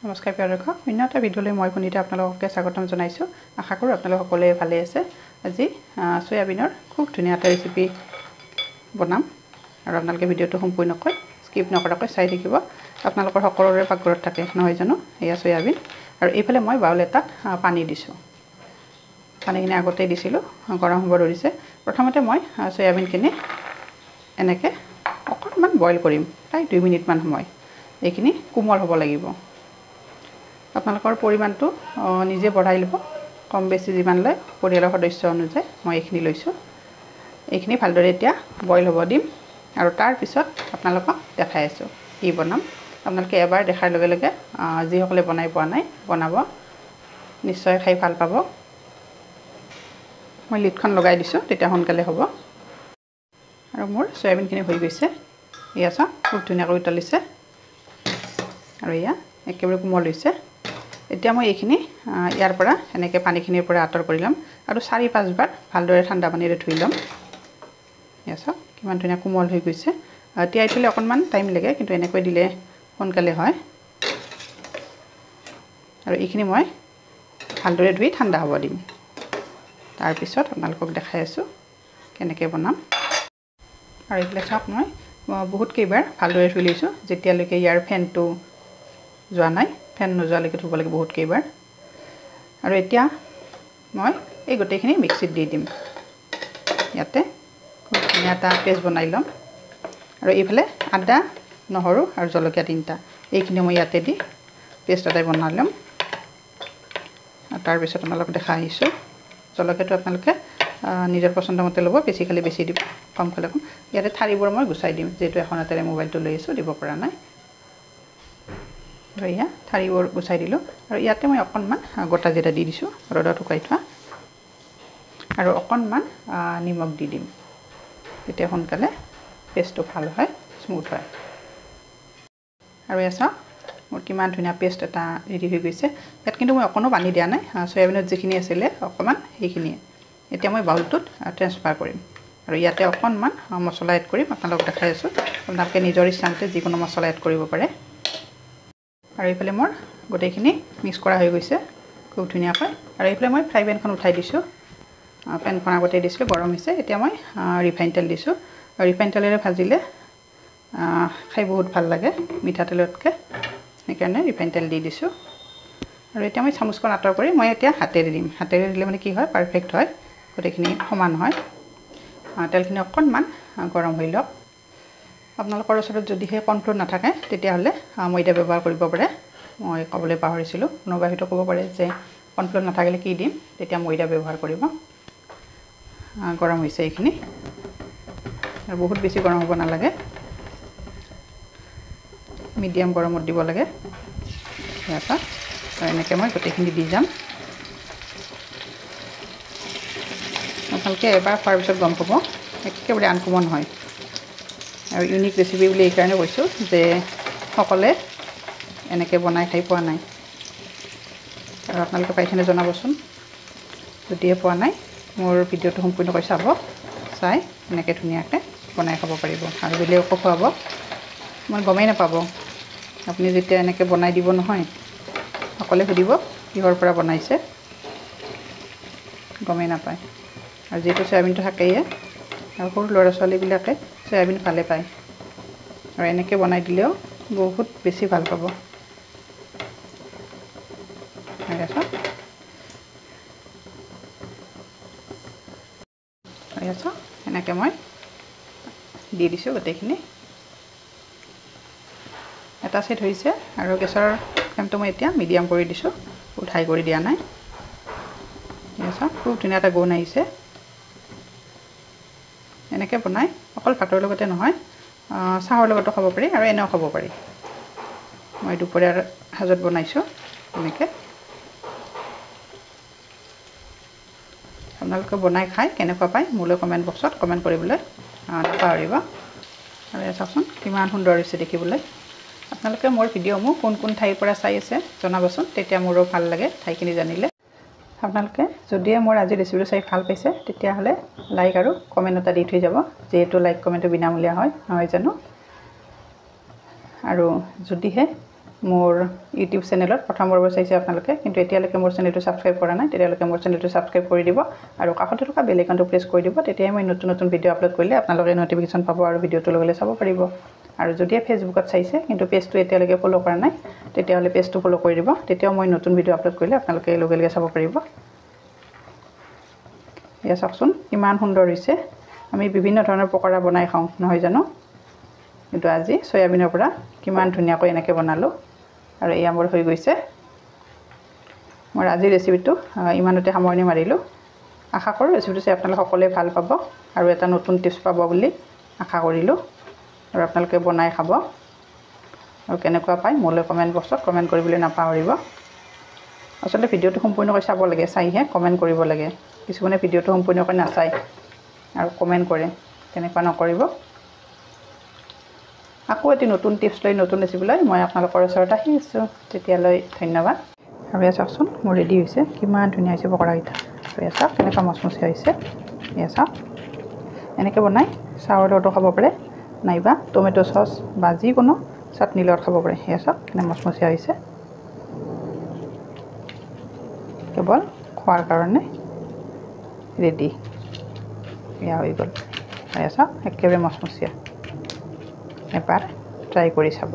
নমস্কাৰ প্ৰিয় দৰ্শক, অন্য এটা ভিডিঅ'লৈ মই পুনিতে আপোনালোককে স্বাগতম জনাইছোঁ। আশা কৰোঁ আপোনালোক সকলোৱে ভালে আছে। আজি সয়াবিনৰ খুব ধুনীয়া এটা ৰেচিপি বনাম আৰু আপোনালোকে ভিডিঅ'টো সম্পূৰ্ণকৈ স্কিপ নকৰাকৈ চাই থাকিব। আপোনালোকৰ সকলোৰে পাকঘৰত থাকে নহয় জানো এয়া সয়াবিন। আৰু এইফালে মই বাউল এটাত পানী দিছোঁ। পানীখিনি আগতেই দিছিলোঁ, গৰম হ'ব ধৰিছে। প্ৰথমতে মই সয়াবিনখিনি এনেকৈ অকণমান বইল কৰিম, প্ৰায় 2 মিনিটমান সময়। এইখিনি কোমল হ'ব লাগিব। আপোনালোকৰ পৰিমাণটো নিজে বঢ়াই ল'ব, কম বেছি যিমান লয় পৰিয়ালৰ সদস্য অনুযায়ী মই এইখিনি লৈছোঁ। এইখিনি ভালদৰে এতিয়া বইল হ'ব দিম আৰু তাৰ পিছত আপোনালোকক দেখাই আছোঁ কি বনাম। আপোনালোকে এবাৰ দেখাৰ লগে লগে যিসকলে বনাই পোৱা নাই বনাব, নিশ্চয় খাই ভাল পাব। মই লিডখন লগাই দিছোঁ, তেতিয়া সোনকালে হ'ব। আৰু মোৰ সয়াবিনখিনি হৈ গৈছে, এয়া চাওক খুব ধুনীয়াকৈ উতলিছে আৰু এয়া একেবাৰে কোমল হৈছে। এতিয়া মই এইখিনি ইয়াৰ পৰা এনেকৈ পানীখিনিৰ পৰা আঁতৰ কৰি ল'ম আৰু 4-5 বাৰ ভালদৰে ঠাণ্ডা পানীৰে ধুই ল'ম। এয়া চাওক কিমান ধুনীয়া কোমল হৈ গৈছে। তিয়াই থ'লে অকণমান টাইম লাগে, কিন্তু এনেকৈ দিলে সোনকালে হয়। আৰু এইখিনি মই ভালদৰে ধুই ঠাণ্ডা হ'ব দিম। তাৰপিছত আপোনালোকক দেখাই আছোঁ কেনেকৈ বনাম। আৰু এইবিলাক চাওক মই বহুত কেইবাৰ ভালদৰে ধুই লৈছোঁ, যেতিয়ালৈকে ইয়াৰ ফেনটো যোৱা নাই। ফেন নোযোৱালৈকে ধুব লাগে বহুত কেইবাৰ। আৰু এতিয়া মই এই গোটেইখিনি মিক্সিত দি দিম। ইয়াতে খুব ধুনীয়া এটা পেষ্ট বনাই ল'ম। আৰু এইফালে আদা, নহৰু আৰু জলকীয়া 3টা, এইখিনি মই ইয়াতে দি পেষ্ট এটাই বনাই ল'ম। আৰু তাৰপিছত আপোনালোকক দেখাই আহিছোঁ। জলকীয়াটো আপোনালোকে নিজৰ পচন্দ মতে ল'ব, বেছি খালে বেছি দিব, কম খালে কম। ইয়াতে ঠাৰিবোৰ মই গুচাই দিম, যিহেতু এখন হাতেৰে মোবাইলটো লৈ আছোঁ, দিব পৰা নাই। আৰু এয়া ঠাৰিবোৰ গুচাই দিলোঁ। আৰু ইয়াতে মই অকণমান গোটা জিৰা দি দিছোঁ, ৰ'দত শুকাই থোৱা। আৰু অকণমান নিমখ দি দিম, তেতিয়া সোনকালে পেষ্টটো ভাল হয়, স্মুথ হয়। আৰু এয়া চাওক মোৰ কিমান ধুনীয়া পেষ্ট এটা ৰেডি হৈ গৈছে। ইয়াত কিন্তু মই অকণো পানী দিয়া নাই, সয়াবিনত যিখিনি আছিলে অকণমান সেইখিনিয়ে। এতিয়া মই বাউলটোত ট্ৰেন্সফাৰ কৰিম আৰু ইয়াতে অকণমান মছলা এড কৰিম। আপোনালোকক দেখাই আছোঁ, আপোনালোকে নিজৰ ইচ্ছামতে যিকোনো মছলা এড কৰিব পাৰে। আৰু এইফালে মোৰ গোটেইখিনি মিক্স কৰা হৈ গৈছে খুব ধুনীয়াকৈ। আৰু এইফালে মই ফ্ৰাই পেনখন উঠাই দিছোঁ। পেনখন আগতেই দিছিলোঁ, গৰম হৈছে। এতিয়া মই ৰিফাইন তেল দিছোঁ। আৰু ৰিফাইন তেলেৰে ভাজিলে খাই বহুত ভাল লাগে মিঠাতেলতকৈ, সেইকাৰণে ৰিফাইন তেল দি দিছোঁ। আৰু এতিয়া মই চামুচখন আঁতৰ কৰি মই এতিয়া হাতেৰে দিম। হাতেৰে দিলে মানে কি হয়, পাৰফেক্ট হয়, গোটেইখিনি সমান হয়। তেলখিনি অকণমান গৰম হৈ লওক। আপোনালোকৰ ওচৰত যদিহে কৰ্ণফ্ল'ৰ নাথাকে তেতিয়াহ'লে ময়দা ব্যৱহাৰ কৰিব পাৰে। মই ক'বলৈ পাহৰিছিলোঁ, কোনোবাই হয়তো ক'ব পাৰে যে কৰ্ণফ্ল'ৰ নাথাকিলে কি দিম, তেতিয়া ময়দা ব্যৱহাৰ কৰিব। গৰম হৈছে এইখিনি, আৰু বহুত বেছি গৰম হ'ব নালাগে, মিডিয়াম গৰমত দিব লাগে। ইয়াত এনেকৈ মই গোটেইখিনি দি যাম। আপোনালোকে এবাৰ খোৱাৰ পিছত গম পাব, একেবাৰে আনকমন হয়। আৰু ইউনিক ৰেচিপি বুলি এইকাৰণে কৈছোঁ যে সকলোৱে এনেকৈ বনাই খাই পোৱা নাই। আৰু আপোনালোকে পাইছেনে জনাবচোন, যদিহে পোৱা নাই মোৰ ভিডিঅ'টো সম্পূৰ্ণকৈ চাব, চাই এনেকৈ ধুনীয়াকৈ বনাই খাব পাৰিব আৰু বেলেগকো খুৱাব। মই গমেই নাপাব, আপুনি যেতিয়া এনেকৈ বনাই দিব নহয়, সকলোৱে সুধিব কিহৰ পৰা বনাইছে, গমেই নাপায়। আৰু যিহেতু সয়াবিনটো থাকেই, আৰু সৰু ল'ৰা ছোৱালীবিলাকে সয়াবিন ভালে পায়। আৰু এনেকৈ বনাই দিলেও বহুত বেছি ভাল পাব। এনেকৈ মই দি দিছোঁ গোটেইখিনি। এটা ছেট হৈছে আৰু গেছৰ ফ্লেমটো মই এতিয়া মিডিয়াম কৰি দিছোঁ, হাই কৰি দিয়া নাই। খুব ধুনীয়া এটা গোন্ধ আহিছে। এনেকৈ বনাই অকল ভাতৰ লগতে নহয়, চাহৰ লগতো খাব পাৰি আৰু এনেও খাব পাৰি। মই দুপৰীয়াৰ সাজত বনাইছোঁ এনেকৈ। আপোনালোকে বনাই খাই কেনেকুৱা পায় মোলৈ কমেণ্ট বক্সত কমেণ্ট কৰিবলৈ নাপাহৰিব। আৰু এয়া চাওকচোন কিমান সুন্দৰ হৈছে দেখিবলৈ। আপোনালোকে মোৰ ভিডিঅ'সমূহ কোন কোন ঠাইৰ পৰা চাই আছে জনাবচোন, তেতিয়া মোৰো ভাল লাগে ঠাইখিনি জানিলে। আপোনালোকে যদিহে মোৰ আজি ৰেচিপিটো চাই ভাল পাইছে তেতিয়াহ'লে লাইক আৰু কমেণ্ট এটা দি থৈ যাব, যিহেতু লাইক কমেণ্টটো বিনামূলীয়া হয় নহয় জানো। আৰু যদিহে মোৰ ইউটিউব চেনেলত প্ৰথমবাৰ চাইছে আপোনালোকে কিন্তু এতিয়ালৈকে মোৰ চেনেলটো ছাবস্ক্ৰাইব কৰা নাই তেতিয়ালৈকে মোৰ চেনেলটো ছাবস্ক্ৰাইব কৰি দিব আৰু কাষতে থকা বেল আইকনটো প্ৰেছ কৰি দিব তেতিয়াই মই নতুন নতুন ভিডিঅ' আপলোড কৰিলে আপোনালোকে নটিফিকেশ্যন পাব আৰু ভিডিঅ'টো লগে চাব পাৰিব আৰু যদি ফেচবুকত চাইছে কিন্তু পেজটো এতিয়ালৈকে ফ'ল' কৰা নাই তেতিয়াহ'লে পেজটো ফ'ল' কৰি দিব তেতিয়াও মই নতুন ভিডিঅ' আপলোড কৰিলে আপোনালোকে লগে চাব পাৰিব এয়া চাওকচোন ইমান সুন্দৰ হৈছে আমি বিভিন্ন ধৰণৰ পকৰা বনাই খাওঁ নহয় জানো কিন্তু আজি সয়াবিনৰ পৰা কিমান ধুনীয়াকৈ এনেকৈ বনালোঁ আৰু এয়া মোৰ হৈ গৈছে মোৰ আজিৰ ৰেচিপিটো ইমানতে সামৰণি মাৰিলোঁ আশা কৰোঁ ৰেচিপিটো চাই আপোনালোকে সকলোৱে ভাল পাব আৰু এটা নতুন টিপছ পাব বুলি আশা কৰিলোঁ আৰু আপোনালোকে বনাই খাব আৰু কেনেকুৱা পায় মোলৈ কমেণ্ট বক্সত কমেণ্ট কৰিবলৈ নাপাহৰিব আচলতে ভিডিঅ'টো সম্পূৰ্ণকৈ চাব লাগে চাইহে কমেণ্ট কৰিব লাগে কিছুমানে ভিডিঅ'টো সম্পূৰ্ণকৈ নাচায় আৰু কমেণ্ট কৰে তেনেকুৱা নকৰিব আকৌ এটি নতুন টিপছ লৈ নতুন ৰেচিপি লৈ মই আপোনালোকৰ ওচৰত আহি আছোঁ তেতিয়ালৈ ধন্যবাদ আৰু এয়া চাওকচোন মোৰ ৰেডি হৈছে কিমান ধুনীয়া হৈছে পকৰাকেইটা আৰু এয়া চাওক কেনেকুৱা মচমচীয়া হৈছে এয়া চাওক এনেকৈ বনাই চাহৰ লগতো খাব পাৰে নাইবা টমেটো চচ বা যিকোনো চাটনিৰ লগত খাব পাৰে এয়া চাওক কেনে মচমচীয়া হৈছে কেৱল খোৱাৰ কাৰণে ৰেডি এয়া হৈ গ'ল এয়া চাওক একেবাৰে মচমচীয়া এবাৰ ট্ৰাই কৰি চাব